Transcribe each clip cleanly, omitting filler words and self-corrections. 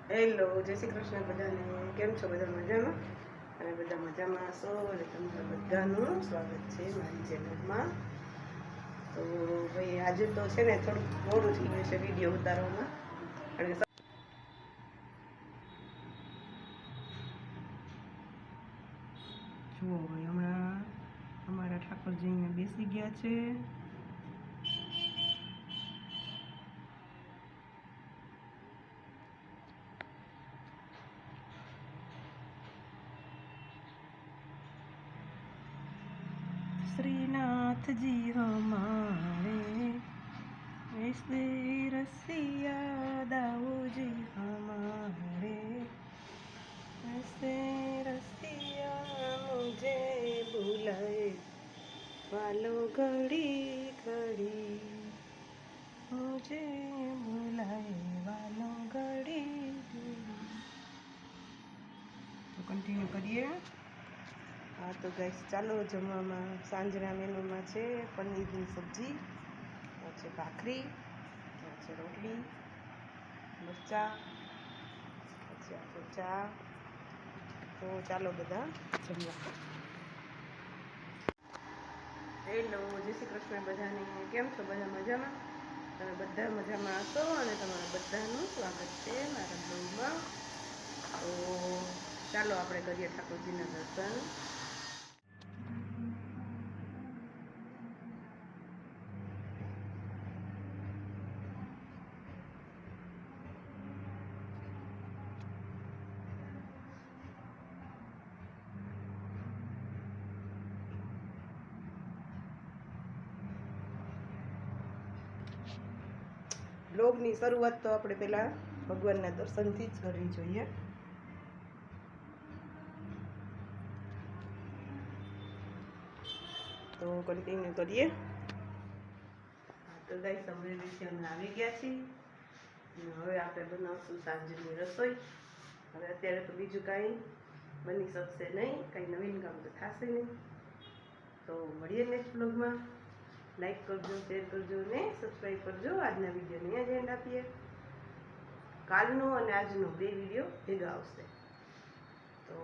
Hello, જય શ્રી કૃષ્ણ બધાને. કેમ છો? બધા મજામાં? અને બધા મજામાં હશો અને તમારા બધાનું સ્વાગત છે મારી ચેનલમાં. તો ભાઈ આજે તો છે ને થોડુંક મોડું થઈ ગયું છે વિડીયો ઉતારવામાં, કારણ કે જુઓ ભાઈ હમણાં અમારા ઠાકોરજી અહીંયા બેસી ગયા છે. श्रीनाथ जी हमारे ऐसे रसिया दाऊ जी हमारे ऐसे रसिया मुझे बुलाए वालो घड़ी घड़ी मुझे बुलाए वालो घड़ी घड़ी. તો કન્ટિન્યુ કરીએ. હા તો ગાઈસ ચાલો જમવામાં સાંજના મેનુમાં છે પનીરની સબ્જી, છે ભાખરી, છે રોટલી, મરચાં, પછી આપણે ચા. તો ચાલો બધા જમવા. હેલો, જય શ્રી કૃષ્ણ બધાને. કેમ છો? બધા મજામાં? તમે બધા મજામાં હશો અને તમારા બધાનું સ્વાગત છે મારા બ્લોગમાં. તો ચાલો આપણે કરીએ ઠાકોરજીના દર્શન. બ્લોગની શરૂઆત તો આપણે પહેલાં ભગવાનના દર્શનથી જ કરવી જોઈએ. તો કન્ટિન્યુ કરીએ. તો ગાઈસ અમે આવી ગયા છીએ. હવે આપણે બનાવશું સાંજની રસોઈ. હવે અત્યારે તો બીજું કાંઈ બની શકશે નહીં, કાંઈ નવીન કામ તો થશે નહીં. તો મળીએ નેક્સ્ટ બ્લોગમાં. લાઈક કરજો, શેર કરજો ને સબસ્ક્રાઈબ કરજો. આજના વિડીયોને અહીંયા જ એન્ડ આપીએ. કાલનો અને આજનો 2 વિડીયો ભેગા આવશે. તો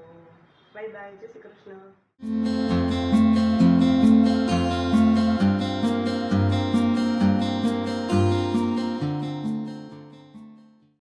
બાય બાય, જય શ્રી કૃષ્ણ.